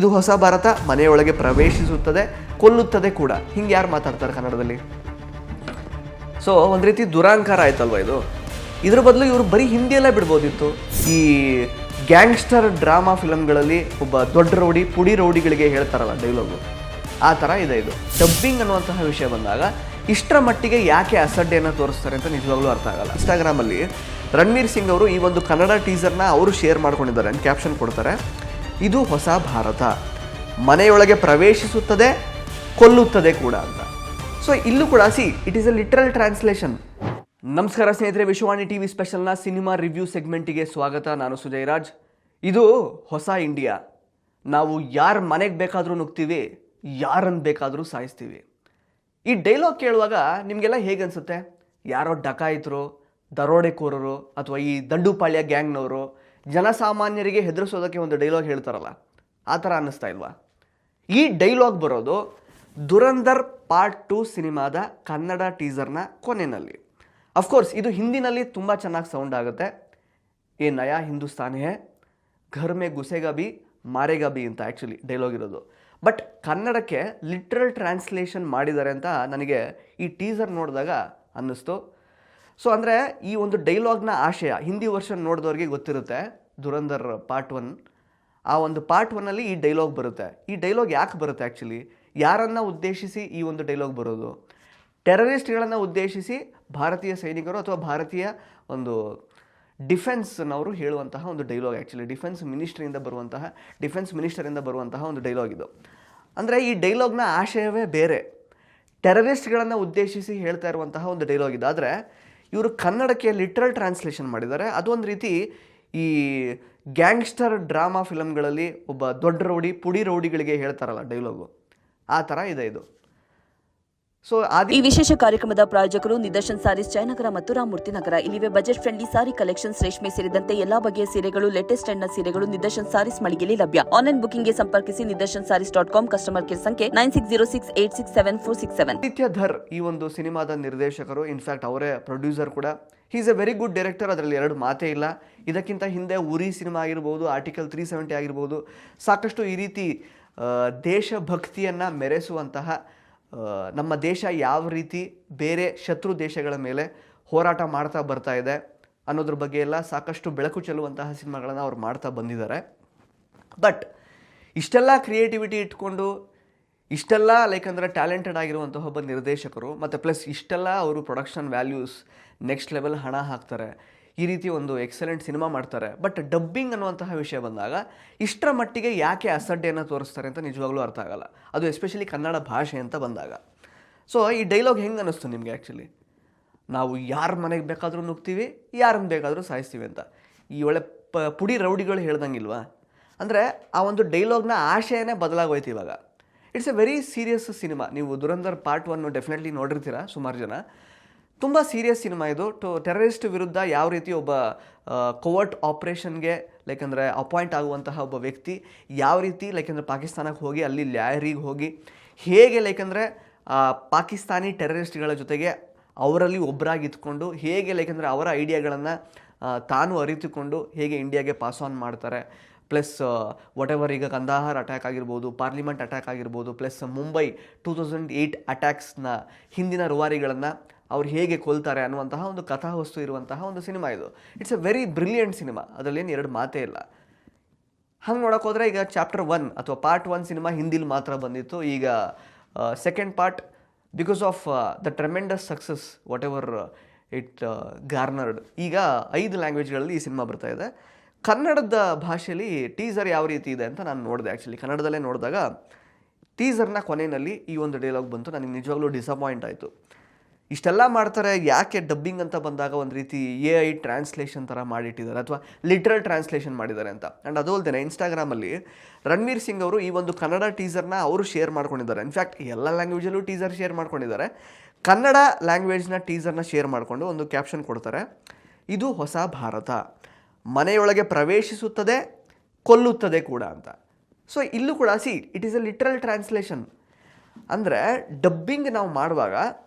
ಇದು ಹೊಸ ಭಾರತ ಮನೆಯೊಳಗೆ ಪ್ರವೇಶಿಸುತ್ತದೆ, ಕೊಲ್ಲುತ್ತದೆ ಕೂಡ. ಹಿಂಗೆ ಯಾರು ಮಾತಾಡ್ತಾರೆ ಕನ್ನಡದಲ್ಲಿ? ಸೊ ಒಂದು ರೀತಿ ದುರಾಂಕಾರ ಆಯ್ತಲ್ವ ಇದು. ಇದ್ರ ಬದಲು ಇವರು ಬರೀ ಹಿಂದಿಯಲ್ಲೇ ಬಿಡ್ಬೋದಿತ್ತು. ಈ ಗ್ಯಾಂಗ್ಸ್ಟರ್ ಡ್ರಾಮಾ ಫಿಲಮ್ಗಳಲ್ಲಿ ಒಬ್ಬ ದೊಡ್ಡ ರೌಡಿ ಪುಡಿ ರೌಡಿಗಳಿಗೆ ಹೇಳ್ತಾರಲ್ಲ ಡೈಲಾಗು, ಆ ಥರ ಇದೆ ಇದು. ಡಬ್ಬಿಂಗ್ ಅನ್ನುವಂತಹ ವಿಷಯ ಬಂದಾಗ ಇಷ್ಟರ ಮಟ್ಟಿಗೆ ಯಾಕೆ ಅಸಡ್ಡೆಯನ್ನು ತೋರಿಸ್ತಾರೆ ಅಂತ ನಿಜವಾಗ್ಲೂ ಅರ್ಥ ಆಗಲ್ಲ. ಇನ್ಸ್ಟಾಗ್ರಾಮಲ್ಲಿ ರಣವೀರ್ ಸಿಂಗ್ ಅವರು ಈ ಒಂದು ಕನ್ನಡ ಟೀಸರ್ನ ಅವರು ಶೇರ್ ಮಾಡ್ಕೊಂಡಿದ್ದಾರೆ ಅಂತ ಕ್ಯಾಪ್ಷನ್ ಕೊಡ್ತಾರೆ. ಇದು ಹೊಸ ಭಾರತ ಮನೆಯೊಳಗೆ ಪ್ರವೇಶಿಸುತ್ತದೆ, ಕೊಲ್ಲುತ್ತದೆ ಕೂಡ ಅಂತ. ಸೊ ಇಲ್ಲೂ ಕೂಡ it is a literal translation. ನಮಸ್ಕಾರ ಸ್ನೇಹಿತರೆ, ವಿಶ್ವವಾಣಿ ಟಿವಿ ಸ್ಪೆಷಲ್ನ ಸಿನಿಮಾ ರಿವ್ಯೂ ಸೆಗ್ಮೆಂಟಿಗೆ ಸ್ವಾಗತ. ನಾನು ಸುಜಯ್ ರಾಜ್. ಇದು ಹೊಸ ಇಂಡಿಯಾ. ನಾವು ಯಾರ ಮನೆಗೆ ಬೇಕಾದರೂ ನುಗ್ತೀವಿ, ಯಾರನ್ನು ಬೇಕಾದರೂ ಸಾಯಿಸ್ತೀವಿ. ಈ ಡೈಲಾಗ್ ಕೇಳುವಾಗ ನಿಮಗೆಲ್ಲ ಹೇಗೆ ಅನಿಸುತ್ತೆ? ಯಾರೋ ಡಕಾಯಿತರು, ದರೋಡೆಕೋರರು ಅಥವಾ ಈ ದಂಡುಪಾಳ್ಯ ಗ್ಯಾಂಗ್ನವರು ಜನಸಾಮಾನ್ಯರಿಗೆ ಹೆದರಿಸೋದಕ್ಕೆ ಒಂದು ಡೈಲಾಗ್ ಹೇಳ್ತಾರಲ್ಲ, ಆ ಥರ ಅನ್ನಿಸ್ತಾ ಇಲ್ವಾ? ಈ ಡೈಲಾಗ್ ಬರೋದು ದುರಂಧರ್ ಪಾರ್ಟ್ 2 ಸಿನಿಮಾದ ಕನ್ನಡ ಟೀಸರ್ನ ಕೊನೆಯಲ್ಲಿ. ಅಫ್ಕೋರ್ಸ್ ಇದು ಹಿಂದಿನಲ್ಲಿ ತುಂಬ ಚೆನ್ನಾಗಿ ಸೌಂಡ್ ಆಗುತ್ತೆ. ಏ ನಯಾ ಹಿಂದೂಸ್ತಾನಿ ಹೇ, ಘರ್ ಮೇ ಗುಸೇಗಾ ಬಿ ಮಾರೇಗಾ ಬಿ ಅಂತ ಆ್ಯಕ್ಚುಲಿ ಡೈಲಾಗ್ ಇರೋದು. ಬಟ್ ಕನ್ನಡಕ್ಕೆ ಲಿಟ್ರಲ್ ಟ್ರಾನ್ಸ್ಲೇಷನ್ ಮಾಡಿದ್ದಾರೆ ಅಂತ ನನಗೆ ಈ ಟೀಸರ್ ನೋಡಿದಾಗ ಅನ್ನಿಸ್ತು. ಸೊ ಅಂದರೆ ಈ ಒಂದು ಡೈಲಾಗ್ನ ಆಶಯ ಹಿಂದಿ ವರ್ಷನ್ ನೋಡಿದವ್ರಿಗೆ ಗೊತ್ತಿರುತ್ತೆ. ದುರಂಧರ್ ಪಾರ್ಟ್ 1, ಆ ಒಂದು ಪಾರ್ಟ್ 1ಅಲ್ಲಿ ಈ ಡೈಲಾಗ್ ಬರುತ್ತೆ. ಈ ಡೈಲಾಗ್ ಯಾಕೆ ಬರುತ್ತೆ ಆ್ಯಕ್ಚುಲಿ? ಯಾರನ್ನು ಉದ್ದೇಶಿಸಿ ಈ ಒಂದು ಡೈಲಾಗ್ ಬರೋದು? ಟೆರರಿಸ್ಟ್ಗಳನ್ನು ಉದ್ದೇಶಿಸಿ ಭಾರತೀಯ ಸೈನಿಕರು ಅಥವಾ ಭಾರತೀಯ ಒಂದು ಡಿಫೆನ್ಸ್ನವರು ಹೇಳುವಂತಹ ಒಂದು ಡೈಲಾಗ್. ಆ್ಯಕ್ಚುಲಿ ಡಿಫೆನ್ಸ್ ಮಿನಿಸ್ಟರಿಂದ ಬರುವಂತಹ ಒಂದು ಡೈಲಾಗ್ ಇದು. ಅಂದರೆ ಈ ಡೈಲಾಗ್ನ ಆಶಯವೇ ಬೇರೆ, ಟೆರರಿಸ್ಟ್ಗಳನ್ನು ಉದ್ದೇಶಿಸಿ ಹೇಳ್ತಾ ಇರುವಂತಹ ಒಂದು ಡೈಲಾಗ್ ಇದು. ಆದರೆ ಇವರು ಕನ್ನಡಕ್ಕೆ ಲಿಟ್ರಲ್ ಟ್ರಾನ್ಸ್ಲೇಷನ್ ಮಾಡಿದ್ದಾರೆ. ಅದೊಂದು ರೀತಿ ಈ ಗ್ಯಾಂಗ್ಸ್ಟರ್ ಡ್ರಾಮಾ ಫಿಲಮ್ಗಳಲ್ಲಿ ಒಬ್ಬ ದೊಡ್ಡ ರೌಡಿ ಪುಡಿ ರೌಡಿಗಳಿಗೆ ಹೇಳ್ತಾರಲ್ಲ ಡೈಲಾಗು, ಆ ಥರ ಇದೆ ಇದು. ಸೊ ಈ ವಿಶೇಷ ಕಾರ್ಯಕ್ರಮದ ಪ್ರಾಯೋಜಕರು ನಿದರ್ಶನ್ ಸಾರೀಸ್, ಜಯನಗರ ಮತ್ತು ರಾಮಮೂರ್ತಿ ನಗರ. ಇಲ್ಲಿವೆ ಬಜೆಟ್ ಫ್ರೆಂಡ್ಲಿ ಸಾರಿ ಕಲೆಕ್ಷನ್ಸ್, ರೇಷ್ಮೆ ಸೇರಿದಂತೆ ಎಲ್ಲಾ ಬಗೆಯ ಸೀರೆಗಳು, ಲೇಟೆಸ್ಟ್ ಟ್ರೆಂಡ್ನ ಸೀರೆಗಳು ನಿದರ್ಶನ್ ಸಾರೀಸ್ ಮಳಿಗೆಯಲ್ಲಿ ಲಭ್ಯ. ಆನ್ಲೈನ್ ಬುಕಿಂಗ್ಗೆ ಸಂಪರ್ಕಿಸಿ nidarshansarees.com. ಕಸ್ಟಮರ್ ಕೇರ್ ಸಂಖ್ಯೆ 9606867467. ಆದಿತ್ಯ ಧರ್ ಈ ಒಂದು ಸಿನಿಮಾದ ನಿರ್ದೇಶಕರು. ಇನ್ಫ್ಯಾಕ್ಟ್ ಅವರೇ ಪ್ರೊಡ್ಯೂಸರ್ ಕೂಡ. He is A very good director, ಅದರಲ್ಲಿ ಎರಡು ಮಾತೇ ಇಲ್ಲ. ಇದಕ್ಕಿಂತ ಹಿಂದೆ ಉರಿ ಸಿನಿಮಾ ಆಗಿರ್ಬೋದು, ಆರ್ಟಿಕಲ್ 370 ಆಗಿರ್ಬೋದು, ಸಾಕಷ್ಟು ಈ ರೀತಿ ದೇಶಭಕ್ತಿಯನ್ನು ಮೆರೆಸುವಂತಹ, ನಮ್ಮ ದೇಶ ಯಾವ ರೀತಿ ಬೇರೆ ಶತ್ರು ದೇಶಗಳ ಮೇಲೆ ಹೋರಾಟ ಮಾಡ್ತಾ ಬರ್ತಾ ಇದೆ ಅನ್ನೋದ್ರ ಬಗ್ಗೆ ಎಲ್ಲ ಸಾಕಷ್ಟು ಬೆಳಕು ಚೆಲ್ಲುವಂತಹ ಸಿನಿಮಾಗಳನ್ನು ಅವ್ರು ಮಾಡ್ತಾ ಬಂದಿದ್ದಾರೆ. ಬಟ್ ಇಷ್ಟೆಲ್ಲ ಕ್ರಿಯೇಟಿವಿಟಿ ಇಟ್ಕೊಂಡು, ಇಷ್ಟೆಲ್ಲ ಅಂದರೆ ಟ್ಯಾಲೆಂಟೆಡ್ ಆಗಿರುವಂತಹ ಒಬ್ಬ ನಿರ್ದೇಶಕರು, ಮತ್ತು ಪ್ಲಸ್ ಇಷ್ಟೆಲ್ಲ ಅವರು ಪ್ರೊಡಕ್ಷನ್ ವ್ಯಾಲ್ಯೂಸ್ ನೆಕ್ಸ್ಟ್ ಲೆವೆಲ್ ಹಣ ಹಾಕ್ತಾರೆ, ಈ ರೀತಿ ಒಂದು ಎಕ್ಸಲೆಂಟ್ ಸಿನಿಮಾ ಮಾಡ್ತಾರೆ. ಬಟ್ ಡಬ್ಬಿಂಗ್ ಅನ್ನುವಂತಹ ವಿಷಯ ಬಂದಾಗ ಇಷ್ಟರ ಮಟ್ಟಿಗೆ ಯಾಕೆ ಅಸಡ್ಡೆಯನ್ನು ತೋರಿಸ್ತಾರೆ ಅಂತ ನಿಜವಾಗ್ಲೂ ಅರ್ಥ ಆಗಲ್ಲ. ಅದು ಎಸ್ಪೆಷಲಿ ಕನ್ನಡ ಭಾಷೆ ಅಂತ ಬಂದಾಗ. ಸೊ ಈ ಡೈಲಾಗ್ ಹೆಂಗೆ ಅನ್ನಿಸ್ತು ನಿಮಗೆ ಆ್ಯಕ್ಚುಲಿ? ನಾವು ಯಾರ ಮನೆಗೆ ಬೇಕಾದರೂ ನುಗ್ತೀವಿ, ಯಾರನ್ನು ಬೇಕಾದರೂ ಸಾಯಿಸ್ತೀವಿ ಅಂತ ಈ ಒಳ್ಳೆ ಪುಡಿ ರೌಡಿಗಳು ಹೇಳ್ದಂಗಿಲ್ವಾ? ಅಂದರೆ ಆ ಒಂದು ಡೈಲಾಗ್ನ ಆಶಯನೇ ಬದಲಾಗೋಯ್ತು ಇವಾಗ. It's a very serious cinema. ನೀವು ದುರಂಧರ್ ಪಾರ್ಟ್ 1 ಡೆಫಿನೆಟ್ಲಿ ನೋಡಿರ್ತೀರ ಸುಮಾರು ಜನ. ತುಂಬ ಸೀರಿಯಸ್ ಸಿನಿಮಾ ಇದು. ಟೆರರಿಸ್ಟ್ ವಿರುದ್ಧ ಯಾವ ರೀತಿ ಒಬ್ಬ ಕೋವರ್ಟ್ ಆಪ್ರೇಷನ್ಗೆ ಅಪಾಯಿಂಟ್ ಆಗುವಂತಹ ಒಬ್ಬ ವ್ಯಕ್ತಿ ಯಾವ ರೀತಿ ಪಾಕಿಸ್ತಾನಕ್ಕೆ ಹೋಗಿ ಅಲ್ಲಿ ಲ್ಯಾರಿಗೆ ಹೋಗಿ ಹೇಗೆ ಪಾಕಿಸ್ತಾನಿ ಟೆರರಿಸ್ಟ್ಗಳ ಜೊತೆಗೆ ಅವರಲ್ಲಿ ಒಬ್ಬರಾಗಿ ಇದ್ಕೊಂಡು ಹೇಗೆ ಅವರ ಐಡಿಯಾಗಳನ್ನು ತಾನು ಅರಿತುಕೊಂಡು ಹೇಗೆ ಇಂಡಿಯಾಗೆ ಪಾಸ್ ಆನ್ ಮಾಡ್ತಾರೆ. ಪ್ಲಸ್ ವಾಟ್ ಎವರ್ ಈಗ ಕಂದಾಹಾರ್ ಅಟ್ಯಾಕ್ ಆಗಿರ್ಬೋದು, ಪಾರ್ಲಿಮೆಂಟ್ ಅಟ್ಯಾಕ್ ಆಗಿರ್ಬೋದು, ಪ್ಲಸ್ ಮುಂಬೈ 2008 ಅಟ್ಯಾಕ್ಸ್ನ ಹಿಂದಿನ ರೂವಾರಿಗಳನ್ನು ಅವ್ರು ಹೇಗೆ ಕೊಲ್ತಾರೆ ಅನ್ನುವಂತಹ ಒಂದು ಕಥಾವಸ್ತು ಇರುವಂತಹ ಒಂದು ಸಿನಿಮಾ ಇದು. It's a very brilliant cinema, ಅದರಲ್ಲೇನು ಎರಡು ಮಾತೇ ಇಲ್ಲ. ಹಂಗೆ ನೋಡೋಕ್ಕೋದ್ರೆ ಈಗ ಚಾಪ್ಟರ್ 1 ಅಥವಾ ಪಾರ್ಟ್ 1 ಸಿನಿಮಾ ಹಿಂದಿಲಿ ಮಾತ್ರ ಬಂದಿತ್ತು. ಈಗ second part because of the tremendous success whatever it garnered, ಈಗ 5 ಲ್ಯಾಂಗ್ವೇಜ್ಗಳಲ್ಲಿ ಈ ಸಿನಿಮಾ ಬರ್ತಾ ಇದೆ. ಕನ್ನಡದ ಭಾಷೆಯಲ್ಲಿ ಟೀಸರ್ ಯಾವ ರೀತಿ ಇದೆ ಅಂತ ನಾನು ನೋಡಿದೆ. ಆ್ಯಕ್ಚುಲಿ ಕನ್ನಡದಲ್ಲೇ ನೋಡಿದಾಗ ಟೀಸರ್ನ ಕೊನೆಯಲ್ಲಿ ಈ ಒಂದು ಡೈಲಾಗ್ ಬಂತು. ನನಗೆ ನಿಜವಾಗ್ಲೂ ಡಿಸಪಾಯಿಂಟ್ ಆಯಿತು. ಇಷ್ಟೆಲ್ಲ ಮಾಡ್ತಾರೆ, ಯಾಕೆ ಡಬ್ಬಿಂಗ್ ಅಂತ ಬಂದಾಗ ಒಂದು ರೀತಿ AI ಟ್ರಾನ್ಸ್ಲೇಷನ್ ಥರ ಮಾಡಿಟ್ಟಿದ್ದಾರೆ ಅಥವಾ ಲಿಟ್ರಲ್ ಟ್ರಾನ್ಸ್ಲೇಷನ್ ಮಾಡಿದ್ದಾರೆ ಅಂತ. ಆ್ಯಂಡ್ ಅದು ಅಲ್ಲದೆ ಇನ್ಸ್ಟಾಗ್ರಾಮಲ್ಲಿ ರಣವೀರ್ ಸಿಂಗ್ ಅವರು ಈ ಒಂದು ಕನ್ನಡ ಟೀಸರ್ನ ಅವರು ಶೇರ್ ಮಾಡ್ಕೊಂಡಿದ್ದಾರೆ. ಇನ್ಫ್ಯಾಕ್ಟ್ ಎಲ್ಲ ಲ್ಯಾಂಗ್ವೇಜಲ್ಲೂ ಟೀಸರ್ ಶೇರ್ ಮಾಡ್ಕೊಂಡಿದ್ದಾರೆ. ಕನ್ನಡ ಲ್ಯಾಂಗ್ವೇಜ್ನ ಟೀಸರ್ನ ಶೇರ್ ಮಾಡಿಕೊಂಡು ಒಂದು ಕ್ಯಾಪ್ಷನ್ ಕೊಡ್ತಾರೆ, ಇದು ಹೊಸ ಭಾರತ ಮನೆಯೊಳಗೆ ಪ್ರವೇಶಿಸುತ್ತದೆ, ಕೊಲ್ಲುತ್ತದೆ ಕೂಡ ಅಂತ. ಸೊ ಇಲ್ಲೂ ಕೂಡ it is A literal translation. ಅಂದರೆ ಡಬ್ಬಿಂಗ್ ನಾವು ಮಾಡುವಾಗ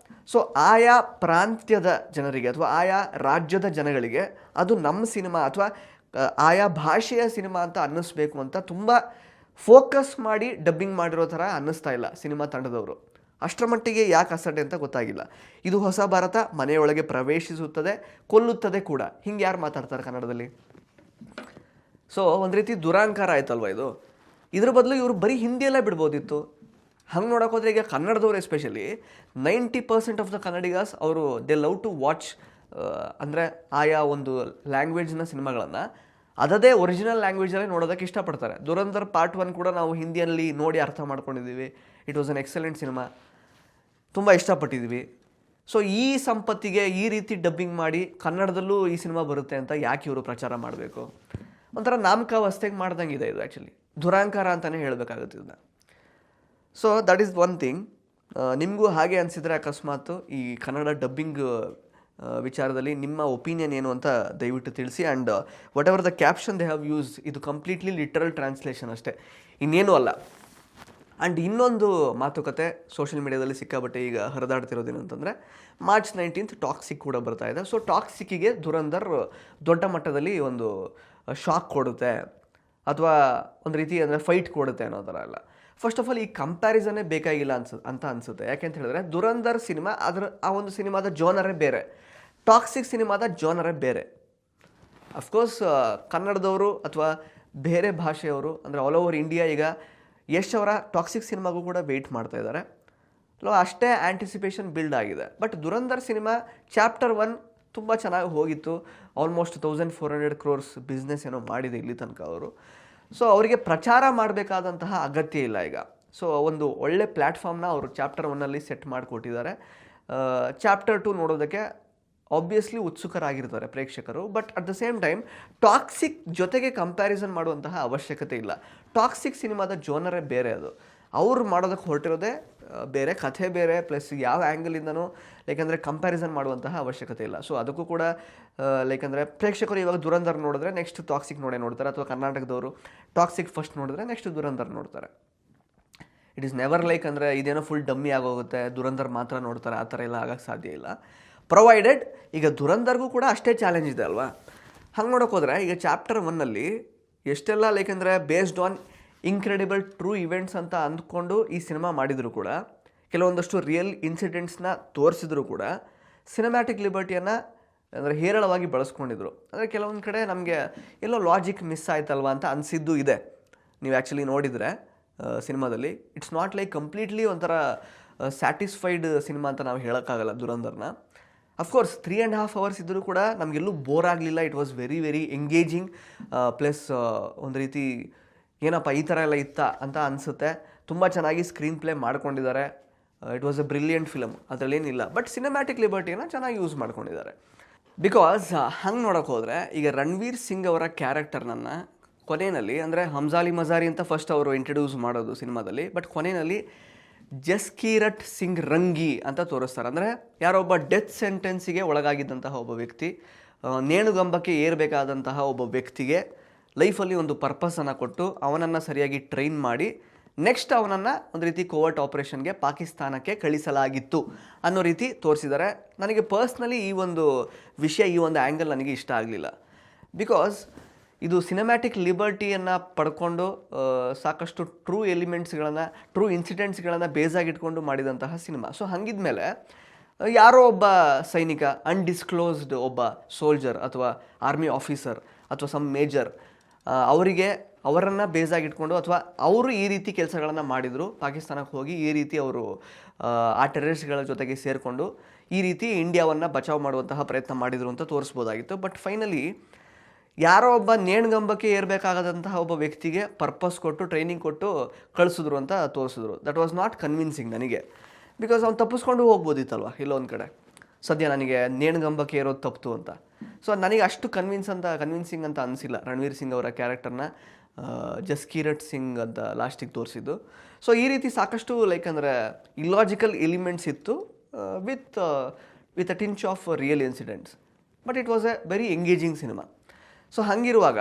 ಸೊ ಆಯಾ ಪ್ರಾಂತ್ಯದ ಜನರಿಗೆ ಅಥವಾ ಆಯಾ ರಾಜ್ಯದ ಜನಗಳಿಗೆ ಅದು ನಮ್ಮ ಸಿನಿಮಾ ಅಥವಾ ಆಯಾ ಭಾಷೆಯ ಸಿನಿಮಾ ಅಂತ ಅನ್ನಿಸ್ಬೇಕು ಅಂತ ತುಂಬ ಫೋಕಸ್ ಮಾಡಿ ಡಬ್ಬಿಂಗ್ ಮಾಡಿರೋ ಥರ ಅನ್ನಿಸ್ತಾ ಇಲ್ಲ ಸಿನಿಮಾ ತಂಡದವರು. ಅಷ್ಟರ ಮಟ್ಟಿಗೆ ಯಾಕೆ ಅಸಡ್ಡೆ ಅಂತ ಗೊತ್ತಾಗಿಲ್ಲ. ಇದು ಹೊಸ ಭಾರತ ಮನೆಯೊಳಗೆ ಪ್ರವೇಶಿಸುತ್ತದೆ, ಕೊಲ್ಲುತ್ತದೆ ಕೂಡ. ಹಿಂಗೆ ಯಾರು ಮಾತಾಡ್ತಾರೆ ಕನ್ನಡದಲ್ಲಿ? ಸೊ ಒಂದು ರೀತಿ ದುರಾಂಕಾರ ಆಯ್ತಲ್ವ ಇದು. ಇದ್ರ ಬದಲು ಇವರು ಬರೀ ಹಿಂದಿಯಲ್ಲೇ ಬಿಡ್ಬೋದಿತ್ತು. ಹಂಗೆ ನೋಡೋಕೋದ್ರೆ ಈಗ ಕನ್ನಡದವ್ರು ಎಸ್ಪೆಷಲಿ 90% ಆಫ್ ದ ಕನ್ನಡಿಗಾಸ್ ಅವರು ದೇ ಲವ್ ಟು ವಾಚ್ ಅಂದರೆ ಆಯಾ ಒಂದು ಲ್ಯಾಂಗ್ವೇಜ್ನ ಸಿನಿಮಾಗಳನ್ನು ಅದದೇ ಒರಿಜಿನಲ್ ಲ್ಯಾಂಗ್ವೇಜಲ್ಲೇ ನೋಡೋದಕ್ಕೆ ಇಷ್ಟಪಡ್ತಾರೆ. ದುರಂಧರ್ ಪಾರ್ಟ್ 1 ಕೂಡ ನಾವು ಹಿಂದಿಯಲ್ಲಿ ನೋಡಿ ಅರ್ಥ ಮಾಡ್ಕೊಂಡಿದ್ದೀವಿ. It was an excellent cinema, ತುಂಬ ಇಷ್ಟಪಟ್ಟಿದ್ವಿ. ಸೊ ಈ ಸಂಪತ್ತಿಗೆ ಈ ರೀತಿ ಡಬ್ಬಿಂಗ್ ಮಾಡಿ ಕನ್ನಡದಲ್ಲೂ ಈ ಸಿನಿಮಾ ಬರುತ್ತೆ ಅಂತ ಯಾಕೆ ಇವರು ಪ್ರಚಾರ ಮಾಡಬೇಕು? ಒಂಥರ ನಾಮಕಾವಸ್ಥೆಗೆ ಮಾಡ್ದಂಗಿದೆ ಇದು. ಆ್ಯಕ್ಚುಲಿ ದುರಾಂಕಾರ ಅಂತಲೇ ಹೇಳಬೇಕಾಗುತ್ತೆ ಇದನ್ನ. So that is one thing. ನಿಮಗೂ ಹಾಗೆ ಅನಿಸಿದರೆ ಅಕಸ್ಮಾತ್ ಈ ಕನ್ನಡ ಡಬ್ಬಿಂಗ್ ವಿಚಾರದಲ್ಲಿ ನಿಮ್ಮ ಒಪಿನಿಯನ್ ಏನು ಅಂತ ದಯವಿಟ್ಟು ತಿಳಿಸಿ. And what ever the caption they have use, ಇದು ಕಂಪ್ಲೀಟ್ಲಿ ಲಿಟರಲ್ ಟ್ರಾನ್ಸ್ಲೇಷನ್ ಅಷ್ಟೇ, ಇನ್ನೇನೂ ಅಲ್ಲ. ಆ್ಯಂಡ್ ಇನ್ನೊಂದು ಮಾತುಕತೆ ಸೋಷಿಯಲ್ ಮೀಡಿಯಾದಲ್ಲಿ ಸಿಕ್ಕಾಬಟ್ಟೆ ಈಗ ಹರಿದಾಡ್ತಿರೋದೇನು ಅಂತಂದರೆ ಮಾರ್ಚ್ 19 ಟಾಕ್ಸಿಕ್ ಕೂಡ ಬರ್ತಾ ಇದೆ. ಸೊ ಟಾಕ್ಸಿಕ್ಕಿಗೆ ದುರಂಧರ್ ದೊಡ್ಡ ಮಟ್ಟದಲ್ಲಿ ಒಂದು ಶಾಕ್ ಕೊಡುತ್ತೆ ಅಥವಾ ಒಂದು ರೀತಿ ಅಂದರೆ ಫೈಟ್ ಕೊಡುತ್ತೆ ಅನ್ನೋ ಥರ ಎಲ್ಲ. ಫಸ್ಟ್ ಆಫ್ ಆಲ್ ಈ ಕಂಪ್ಯಾರಿಸನ್ನೇ ಬೇಕಾಗಿಲ್ಲ ಅಂತ ಅನಿಸುತ್ತೆ. ಯಾಕೆಂತ ಹೇಳಿದ್ರೆ ದುರಂಧರ್ ಸಿನಿಮಾ ಆ ಒಂದು ಸಿನಿಮಾದ ಜೋನರೇ ಬೇರೆ, ಟಾಕ್ಸಿಕ್ ಸಿನಿಮಾದ ಜೋನರೇ ಬೇರೆ. ಅಫ್ಕೋರ್ಸ್ ಕನ್ನಡದವರು ಅಥವಾ ಬೇರೆ ಭಾಷೆಯವರು ಅಂದರೆ ಆಲ್ ಓವರ್ ಇಂಡಿಯಾ ಈಗ ಯಶ್ ಅವರ ಟಾಕ್ಸಿಕ್ ಸಿನಿಮಾಗೂ ಕೂಡ ವೆಯ್ಟ್ ಮಾಡ್ತಾ ಇದ್ದಾರೆ. ಅಷ್ಟೇ ಆ್ಯಂಟಿಸಿಪೇಷನ್ ಬಿಲ್ಡ್ ಆಗಿದೆ. ಬಟ್ ದುರಂಧರ್ ಸಿನಿಮಾ ಚಾಪ್ಟರ್ 1 ತುಂಬ ಚೆನ್ನಾಗಿ ಹೋಗಿತ್ತು. ಆಲ್ಮೋಸ್ಟ್ 1400 crores ಬಿಸ್ನೆಸ್ ಏನೋ ಮಾಡಿದೆ ಇಲ್ಲಿ ತನಕ ಅವರು. ಸೊ ಅವರಿಗೆ ಪ್ರಚಾರ ಮಾಡಬೇಕಾದಂತಹ ಅಗತ್ಯ ಇಲ್ಲ ಈಗ. ಸೊ ಒಂದು ಒಳ್ಳೆ ಪ್ಲ್ಯಾಟ್ಫಾರ್ಮ್ನ ಅವರು ಚಾಪ್ಟರ್ 1 ಸೆಟ್ ಮಾಡಿಕೊಟ್ಟಿದ್ದಾರೆ. ಚಾಪ್ಟರ್ 2 ನೋಡೋದಕ್ಕೆ ಆಬ್ವಿಯಸ್ಲಿ ಉತ್ಸುಕರಾಗಿರ್ತಾರೆ ಪ್ರೇಕ್ಷಕರು. But at the same time toxic ಜೊತೆಗೆ ಕಂಪ್ಯಾರಿಸನ್ ಮಾಡುವಂತಹ ಅವಶ್ಯಕತೆ ಇಲ್ಲ. ಟಾಕ್ಸಿಕ್ ಸಿನಿಮಾದ ಜೋನರೇ ಬೇರೆ, ಅದು ಅವ್ರು ಮಾಡೋದಕ್ಕೆ ಹೊರಟಿರೋದೇ ಬೇರೆ, ಕಥೆ ಬೇರೆ, ಪ್ಲಸ್ ಯಾವ ಆ್ಯಂಗಲಿಂದನೂ ಲೈಕಂದರೆ ಕಂಪ್ಯಾರಿಸನ್ ಮಾಡುವಂತಹ ಅವಶ್ಯಕತೆ ಇಲ್ಲ. ಸೊ ಅದಕ್ಕೂ ಕೂಡ ಲೈಕಂದರೆ ಪ್ರೇಕ್ಷಕರು ಇವಾಗ ದುರಂಧರ್ ನೋಡಿದ್ರೆ ನೆಕ್ಸ್ಟ್ ಟಾಕ್ಸಿಕ್ ನೋಡ್ತಾರೆ, ಅಥವಾ ಕರ್ನಾಟಕದವರು ಟಾಕ್ಸಿಕ್ ಫಸ್ಟ್ ನೋಡಿದ್ರೆ ನೆಕ್ಸ್ಟ್ ದುರಂಧರ್ ನೋಡ್ತಾರೆ. ಇಟ್ ಈಸ್ ನೆವರ್ ಲೈಕ್ ಅಂದರೆ ಇದೇನೋ ಫುಲ್ ಡಮ್ಮಿ ಆಗೋಗುತ್ತೆ ದುರಂಧರ್ ಮಾತ್ರ ನೋಡ್ತಾರೆ, ಆ ಥರ ಎಲ್ಲ ಆಗೋಕ್ಕೆ ಸಾಧ್ಯ ಇಲ್ಲ. ಪ್ರೊವೈಡೆಡ್ ಈಗ ದುರಂಧರ್ಗೂ ಕೂಡ ಅಷ್ಟೇ ಚಾಲೆಂಜ್ ಇದೆ ಅಲ್ವಾ. ಹಂಗೆ ನೋಡೋಕ್ಕೋದ್ರೆ ಈಗ ಚಾಪ್ಟರ್ 1 ಎಷ್ಟೆಲ್ಲ ಲೈಕಂದರೆ based on incredible true events ಅಂತ ಅಂದ್ಕೊಂಡು ಈ ಸಿನಿಮಾ ಮಾಡಿದರೂ ಕೂಡ, ಕೆಲವೊಂದಷ್ಟು ರಿಯಲ್ ಇನ್ಸಿಡೆಂಟ್ಸ್ನ ತೋರಿಸಿದ್ರು ಕೂಡ ಸಿನಿಮ್ಯಾಟಿಕ್ ಲಿಬರ್ಟಿಯನ್ನು ಅಂದರೆ ಹೇರಳವಾಗಿ ಬಳಸ್ಕೊಂಡಿದ್ರು. ಅಂದರೆ ಕೆಲವೊಂದು ಕಡೆ ನಮಗೆ ಎಲ್ಲೋ ಲಾಜಿಕ್ ಮಿಸ್ ಆಯ್ತಲ್ವ ಅಂತ ಅನಿಸಿದ್ದು ಇದೆ. ನೀವು ಆ್ಯಕ್ಚುಲಿ ನೋಡಿದರೆ ಸಿನಿಮಾದಲ್ಲಿ ಇಟ್ಸ್ ನಾಟ್ ಲೈಕ್ ಕಂಪ್ಲೀಟ್ಲಿ ಒಂಥರ ಸ್ಯಾಟಿಸ್ಫೈಡ್ ಸಿನಿಮಾ ಅಂತ ನಾವು ಹೇಳೋಕ್ಕಾಗಲ್ಲ ದುರಂಧರ್ನ. ಅಫ್ಕೋರ್ಸ್ 3.5 hours ಇದ್ದರೂ ಕೂಡ ನಮಗೆಲ್ಲೂ ಬೋರ್ ಆಗಲಿಲ್ಲ. It was very very engaging, plus ಒಂದು ರೀತಿ ಏನಪ್ಪ ಈ ಥರ ಎಲ್ಲ ಇತ್ತ ಅಂತ ಅನಿಸುತ್ತೆ. ತುಂಬ ಚೆನ್ನಾಗಿ ಸ್ಕ್ರೀನ್ ಪ್ಲೇ ಮಾಡ್ಕೊಂಡಿದ್ದಾರೆ. It was a brilliant film, ಅದರಲ್ಲೇನಿಲ್ಲ. ಬಟ್ ಸಿನಿಮ್ಯಾಟಿಕ್ ಲಿಬರ್ಟಿನ ಚೆನ್ನಾಗಿ ಯೂಸ್ ಮಾಡ್ಕೊಂಡಿದ್ದಾರೆ. ಬಿಕಾಸ್ ಹಂಗೆ ನೋಡೋಕೆ ಹೋದರೆ ಈಗ ರಣವೀರ್ ಸಿಂಗ್ ಅವರ ಕ್ಯಾರೆಕ್ಟರ್ನನ್ನು ಕೊನೆಯಲ್ಲಿ ಅಂದರೆ ಹಮ್ಜಾಲಿ ಮಜಾರಿ ಅಂತ ಫಸ್ಟ್ ಅವರು ಇಂಟ್ರಡ್ಯೂಸ್ ಮಾಡೋದು ಸಿನಿಮಾದಲ್ಲಿ, ಬಟ್ ಕೊನೆಯಲ್ಲಿ ಜಸ್ಕೀರಟ್ ಸಿಂಗ್ ರಂಗಿ ಅಂತ ತೋರಿಸ್ತಾರೆ. ಅಂದರೆ ಯಾರೊಬ್ಬ ಡೆತ್ ಸೆಂಟೆನ್ಸಿಗೆ ಒಳಗಾಗಿದ್ದಂತಹ ಒಬ್ಬ ವ್ಯಕ್ತಿ, ನೇಣುಗಂಬಕ್ಕೆ ಏರಬೇಕಾದಂತಹ ಒಬ್ಬ ವ್ಯಕ್ತಿಗೆ ಲೈಫಲ್ಲಿ ಒಂದು ಪರ್ಪಸನ್ನು ಕೊಟ್ಟು ಅವನನ್ನು ಸರಿಯಾಗಿ ಟ್ರೈನ್ ಮಾಡಿ ನೆಕ್ಸ್ಟ್ ಅವನನ್ನು ಒಂದು ರೀತಿ ಕೋವರ್ಟ್ ಆಪರೇಷನ್ಗೆ ಪಾಕಿಸ್ತಾನಕ್ಕೆ ಕಳಿಸಲಾಗಿತ್ತು ಅನ್ನೋ ರೀತಿ ತೋರಿಸಿದ್ದಾರೆ. ನನಗೆ ಪರ್ಸ್ನಲಿ ಈ ಒಂದು ವಿಷಯ, ಈ ಒಂದು ಆ್ಯಂಗಲ್ ನನಗೆ ಇಷ್ಟ ಆಗಲಿಲ್ಲ. ಬಿಕಾಸ್ ಇದು ಸಿನಿಮ್ಯಾಟಿಕ್ ಲಿಬರ್ಟಿಯನ್ನು ಪಡ್ಕೊಂಡು ಸಾಕಷ್ಟು ಟ್ರೂ ಎಲಿಮೆಂಟ್ಸ್ಗಳನ್ನು, ಟ್ರೂ ಇನ್ಸಿಡೆಂಟ್ಸ್ಗಳನ್ನು ಬೇಸಾಗಿಟ್ಕೊಂಡು ಮಾಡಿದಂತಹ ಸಿನಿಮಾ. ಸೊ ಹಂಗಿದ್ಮೇಲೆ ಯಾರೋ ಒಬ್ಬ ಸೈನಿಕ, ಅನ್ಡಿಸ್ಕ್ಲೋಸ್ಡ್ ಒಬ್ಬ ಸೋಲ್ಜರ್ ಅಥವಾ ಆರ್ಮಿ ಆಫೀಸರ್ ಅಥವಾ ಸಮ್ ಮೇಜರ್, ಅವರನ್ನು ಬೇಸಾಗಿಟ್ಕೊಂಡು ಅಥವಾ ಅವರು ಈ ರೀತಿ ಕೆಲಸಗಳನ್ನು ಮಾಡಿದರು, ಪಾಕಿಸ್ತಾನಕ್ಕೆ ಹೋಗಿ ಈ ರೀತಿ ಅವರು ಆ ಟೆರರಿಸ್ಟ್ಗಳ ಜೊತೆಗೆ ಸೇರಿಕೊಂಡು ಈ ರೀತಿ ಇಂಡಿಯಾವನ್ನು ಬಚಾವ್ ಮಾಡುವಂತಹ ಪ್ರಯತ್ನ ಮಾಡಿದರು ಅಂತ ತೋರಿಸ್ಬೋದಾಗಿತ್ತು. ಬಟ್ ಫೈನಲಿ ಯಾರೋ ಒಬ್ಬ ನೇಣುಗಂಬಕ್ಕೆ ಏರಬೇಕಾದಂತಹ ಒಬ್ಬ ವ್ಯಕ್ತಿಗೆ ಪರ್ಪಸ್ ಕೊಟ್ಟು ಟ್ರೈನಿಂಗ್ ಕೊಟ್ಟು ಕಳಿಸಿದ್ರು ಅಂತ ತೋರಿಸಿದ್ರು. ದಟ್ ವಾಸ್ ನಾಟ್ ಕನ್ವಿನ್ಸಿಂಗ್ ನನಗೆ. ಬಿಕಾಸ್ ಅವ್ನು ತಪ್ಪಿಸ್ಕೊಂಡು ಹೋಗ್ಬೋದಿತ್ತಲ್ವ ಇಲ್ಲೊಂದು ಕಡೆ. ಸದ್ಯ ನನಗೆ ನೇಣುಗಂಬಕ್ಕೆ ಏರೋದು ತಪ್ಪಿತು ಅಂತ. ಸೊ ನನಗೆ ಅಷ್ಟು ಕನ್ವಿನ್ಸಿಂಗ್ ಅಂತ ಅನಿಸಿಲ್ಲ ರಣವೀರ್ ಸಿಂಗ್ ಅವರ ಕ್ಯಾರೆಕ್ಟರ್ನ ಜಸ್ಕೀರಟ್ ಸಿಂಗ್ ಅಂತ ಲಾಸ್ಟಿಗೆ ತೋರಿಸಿದ್ದು. ಸೊ ಈ ರೀತಿ ಸಾಕಷ್ಟು ಲೈಕ್ ಅಂದರೆ ಇಲಾಜಿಕಲ್ ಎಲಿಮೆಂಟ್ಸ್ ಇತ್ತು with a tinge of real incidents. But it was a very engaging cinema. So ಹಾಗಿರುವಾಗ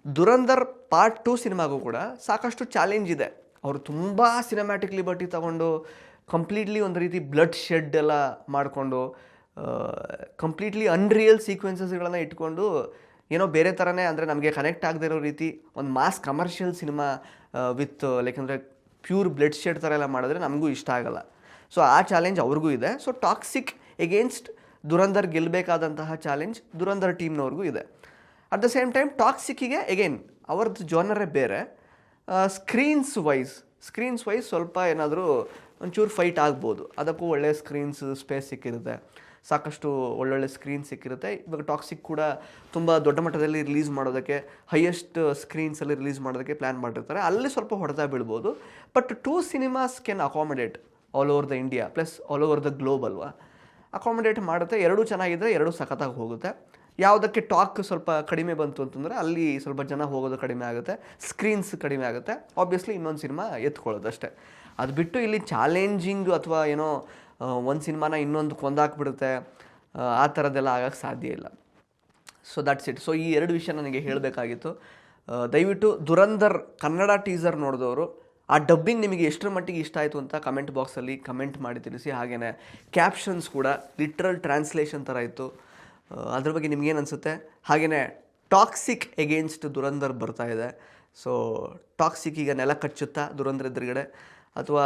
ದುರಂಧರ್ ಪಾರ್ಟ್ 2 ಸಿನಿಮಾಗೂ ಕೂಡ ಸಾಕಷ್ಟು ಚಾಲೆಂಜ್ ಇದೆ. ಅವರು ತುಂಬ ಸಿನಿಮ್ಯಾಟಿಕ್ ಲಿಬರ್ಟಿ ತಗೊಂಡು ಕಂಪ್ಲೀಟ್ಲಿ ಒಂದು ರೀತಿ ಬ್ಲಡ್ ಶೆಡ್ ಎಲ್ಲ ಮಾಡಿಕೊಂಡು ಕಂಪ್ಲೀಟ್ಲಿ ಅನ್ರಿಯಲ್ ಸೀಕ್ವೆನ್ಸಸ್ಗಳನ್ನು ಇಟ್ಕೊಂಡು ಏನೋ ಬೇರೆ ಥರನೇ ಅಂದರೆ ನಮಗೆ ಕನೆಕ್ಟ್ ಆಗದೇ ಇರೋ ರೀತಿ ಒಂದು mass commercial cinema with like ಅಂದರೆ ಪ್ಯೂರ್ ಬ್ಲಡ್ ಶೇಡ್ ಥರ ಎಲ್ಲ ಮಾಡಿದ್ರೆ ನಮಗೂ ಇಷ್ಟ ಆಗಲ್ಲ. ಸೊ ಆ ಚಾಲೆಂಜ್ ಅವ್ರಿಗೂ ಇದೆ. ಸೊ ಟಾಕ್ಸಿಕ್ ಎಗೇನ್ಸ್ಟ್ ದುರಂಧರ್ ಗೆಲ್ಲಬೇಕಾದಂತಹ ಚಾಲೆಂಜ್ ದುರಂಧರ್ ಟೀಮ್ನವ್ರಿಗೂ ಇದೆ. ಅಟ್ ದ ಸೇಮ್ ಟೈಮ್ ಟಾಕ್ಸಿಕ್ಕಿಗೆ ಎಗೇನ್ ಅವ್ರದ್ದು ಜಾನರೇ ಬೇರೆ. ಸ್ಕ್ರೀನ್ಸ್ ವೈಸ್ ಸ್ವಲ್ಪ ಏನಾದರೂ ಒಂಚೂರು ಫೈಟ್ ಆಗ್ಬೋದು. ಅದಕ್ಕೂ ಒಳ್ಳೆ ಸ್ಪೇಸ್ ಸಿಕ್ಕಿರುತ್ತೆ, ಸಾಕಷ್ಟು ಒಳ್ಳೊಳ್ಳೆ ಸ್ಕ್ರೀನ್ ಸಿಕ್ಕಿರುತ್ತೆ. ಇವಾಗ ಟಾಕ್ಸಿಕ್ ಕೂಡ ತುಂಬ ದೊಡ್ಡ ಮಟ್ಟದಲ್ಲಿ ರಿಲೀಸ್ ಮಾಡೋದಕ್ಕೆ, ಹೈಯೆಸ್ಟ್ ಸ್ಕ್ರೀನ್ಸಲ್ಲಿ ರಿಲೀಸ್ ಮಾಡೋದಕ್ಕೆ ಪ್ಲ್ಯಾನ್ ಮಾಡಿರ್ತಾರೆ. ಅಲ್ಲಿ ಸ್ವಲ್ಪ ಹೊಡೆತ ಬೀಳ್ಬೋದು. But 2 cinemas can accommodate all over the India plus all over the globe ಅಲ್ವಾ. ಅಕಾಮಡೇಟ್ ಮಾಡುತ್ತೆ. ಎರಡೂ ಚೆನ್ನಾಗಿದ್ದರೆ ಎರಡೂ ಸಖತ್ತಾಗಿ ಹೋಗುತ್ತೆ. ಯಾವುದಕ್ಕೆ ಟಾಕ್ ಸ್ವಲ್ಪ ಕಡಿಮೆ ಬಂತು ಅಂತಂದರೆ ಅಲ್ಲಿ ಸ್ವಲ್ಪ ಜನ ಹೋಗೋದು ಕಡಿಮೆ ಆಗುತ್ತೆ, ಸ್ಕ್ರೀನ್ಸ್ ಕಡಿಮೆ ಆಗುತ್ತೆ. ಆಬ್ವಿಯಸ್ಲಿ ಇನ್ನೊಂದು ಸಿನಿಮಾ ಎತ್ಕೊಳ್ಳೋದು ಅಷ್ಟೇ. ಅದು ಬಿಟ್ಟು ಇಲ್ಲಿ ಚಾಲೆಂಜಿಂಗ್ ಅಥವಾ ಏನೋ ಒಂದು ಸಿನಿಮಾನ ಇನ್ನೊಂದು ಕೊಂದಾಕ್ಬಿಡುತ್ತೆ, ಆ ಥರದ್ದೆಲ್ಲ ಆಗೋಕ್ಕೆ ಸಾಧ್ಯ ಇಲ್ಲ. So that's it. ಸೊ ಈ 2 ವಿಷಯ ನನಗೆ ಹೇಳಬೇಕಾಗಿತ್ತು. ದಯವಿಟ್ಟು ದುರಂಧರ್ ಕನ್ನಡ ಟೀಸರ್ ನೋಡಿದವರು ಆ ಡಬ್ಬಿಂಗ್ ನಿಮಗೆ ಎಷ್ಟರ ಮಟ್ಟಿಗೆ ಇಷ್ಟ ಆಯಿತು ಅಂತ ಕಮೆಂಟ್ ಬಾಕ್ಸಲ್ಲಿ ಕಮೆಂಟ್ ಮಾಡಿ ತಿಳಿಸಿ. ಹಾಗೆಯೇ ಕ್ಯಾಪ್ಷನ್ಸ್ ಕೂಡ ಲಿಟ್ರಲ್ ಟ್ರಾನ್ಸ್ಲೇಷನ್ ಥರ ಇತ್ತು. ಅದ್ರ ಬಗ್ಗೆ ನಿಮ್ಗೇನು ಅನಿಸುತ್ತೆ? ಹಾಗೆಯೇ ಟಾಕ್ಸಿಕ್ ಎಗೇನ್ಸ್ಟ್ ದುರಂಧರ್ ಬರ್ತಾ ಇದೆ. ಸೊ ಟಾಕ್ಸಿಕ್ ಈಗ ನೆಲ ಕಚ್ಚುತ್ತಾ ದುರಂಧರ್ ಎದುರುಗಡೆ, ಅಥವಾ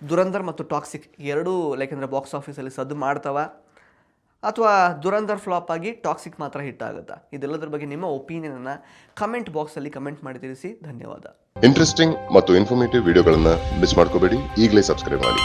ದುರಂಧರ್ ಮತ್ತು ಟಾಕ್ಸಿಕ್ ಎರಡೂ ಲೈಕ್ ಅಂದರೆ ಬಾಕ್ಸ್ ಆಫೀಸಲ್ಲಿ ಸದ್ದು ಮಾಡ್ತಾವ, ಅಥವಾ ದುರಂಧರ್ ಫ್ಲಾಪ್ ಆಗಿ ಟಾಕ್ಸಿಕ್ ಮಾತ್ರ ಹಿಟ್ ಆಗುತ್ತಾ? ಇದೆಲ್ಲದರ ಬಗ್ಗೆ ನಿಮ್ಮ ಒಪಿನಿಯನನ್ನು ಕಮೆಂಟ್ ಬಾಕ್ಸಲ್ಲಿ ಕಮೆಂಟ್ ಮಾಡಿ ತಿಳಿಸಿ. ಧನ್ಯವಾದ. ಇಂಟ್ರೆಸ್ಟಿಂಗ್ ಮತ್ತು ಇನ್ಫಾರ್ಮೇಟಿವ್ ವಿಡಿಯೋಗಳನ್ನು ಮಿಸ್ ಮಾಡ್ಕೋಬೇಡಿ. ಈಗಲೇ ಸಬ್ಸ್ಕ್ರೈಬ್ ಮಾಡಿ.